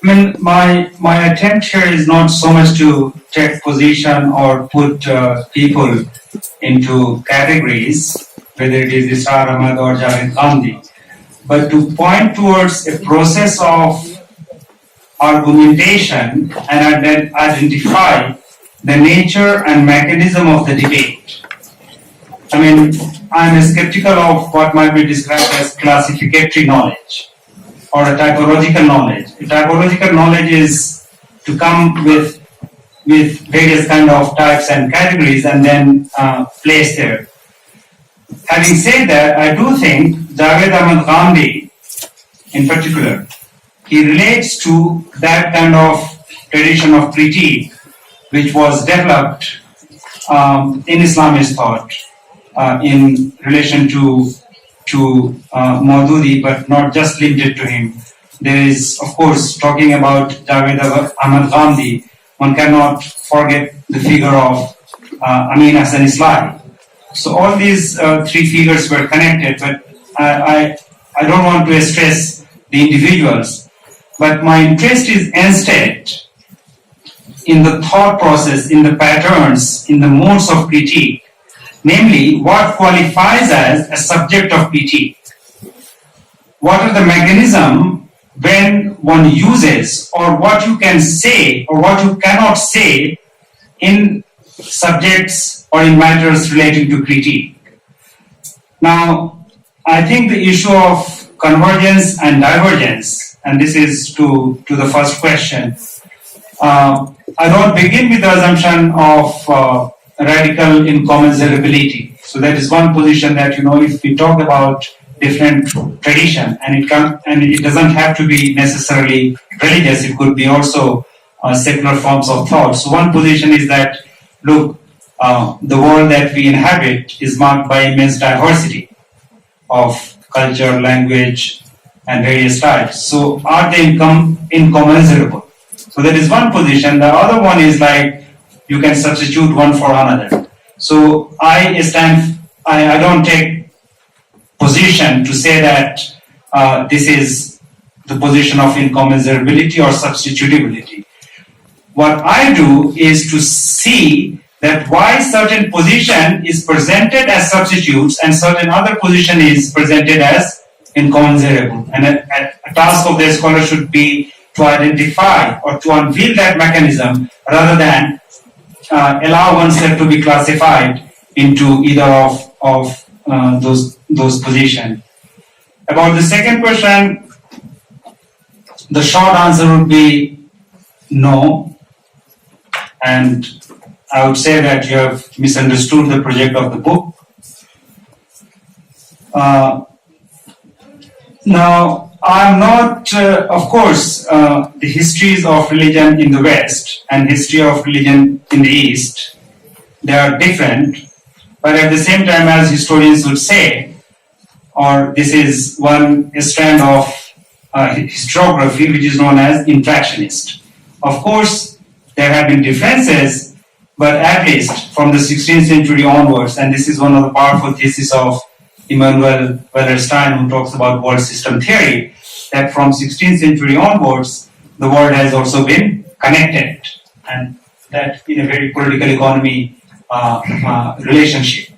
I mean, my attempt here is not so much to take position or put people into categories, whether it is Irfan Ahmad or Javed Gandhi, but to point towards a process of argumentation and then identify the nature and mechanism of the debate. I mean, I'm skeptical of what might be described as classificatory knowledge or a typological knowledge. A typological knowledge is to come with various kind of types and categories and then place there. Having said that, I do think Javed Ahmad Gandhi, in particular, he relates to that kind of tradition of critique which was developed in Islamist thought in relation to Maududi, but not just limited to him. There is, of course, talking about Javed Ahmad Gandhi, one cannot forget the figure of Amin Hassan Islahi. So all these three figures were connected, but I don't want to stress the individuals. But my interest is instead in the thought process, in the patterns, in the modes of critique, namely what qualifies as a subject of critique. What are the mechanisms when one uses, or what you can say or what you cannot say in subjects or in matters relating to critique. Now, I think the issue of convergence and divergence, and this is to the first question, I don't begin with the assumption of radical incommensurability. So that is one position that, if we talk about different tradition, and it doesn't have to be necessarily religious, it could be also secular forms of thought. So one position is that, look, the world that we inhabit is marked by immense diversity of culture, language, and various types. So are they incommensurable? So that is one position. The other one is like you can substitute one for another. So I don't take position to say that this is the position of incommensurability or substitutability. What I do is to see that why certain position is presented as substitutes and certain other position is presented as incommensurable. And a task of the scholar should be to identify or to unveil that mechanism rather than allow oneself to be classified into either of those positions. About the second question, the short answer would be no. And I would say that you have misunderstood the project of the book. Now, I'm not, of course, the histories of religion in the West and history of religion in the East, they are different, but at the same time, as historians would say, or this is one strand of historiography which is known as interactionist. Of course, there have been differences, but at least from the 16th century onwards, and this is one of the powerful theses of Immanuel Wallerstein, who talks about world system theory, that from 16th century onwards, the world has also been connected, and that in a very political economy relationship.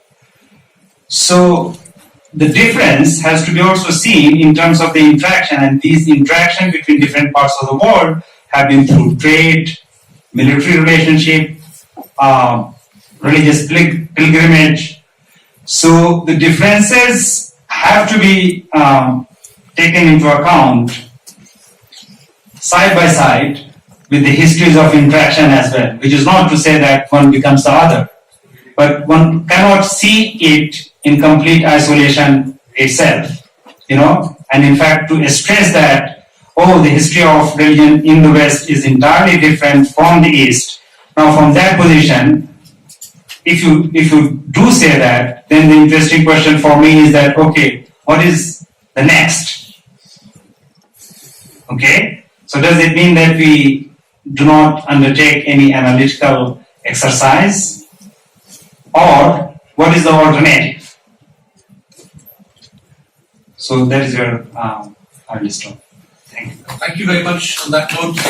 So the difference has to be also seen in terms of the interaction, and these interaction between different parts of the world have been through trade, military relationship, religious pilgrimage. So the differences have to be taken into account side by side with the histories of interaction as well, which is not to say that one becomes the other, but one cannot see it in complete isolation itself, and in fact to stress that, the history of religion in the West is entirely different from the East. Now from that position, if you do say that, then the interesting question for me is that, okay, what is the next? Okay, so does it mean that we do not undertake any analytical exercise, or what is the alternative? So that is where I will stop. Thank you. Thank you very much on that note.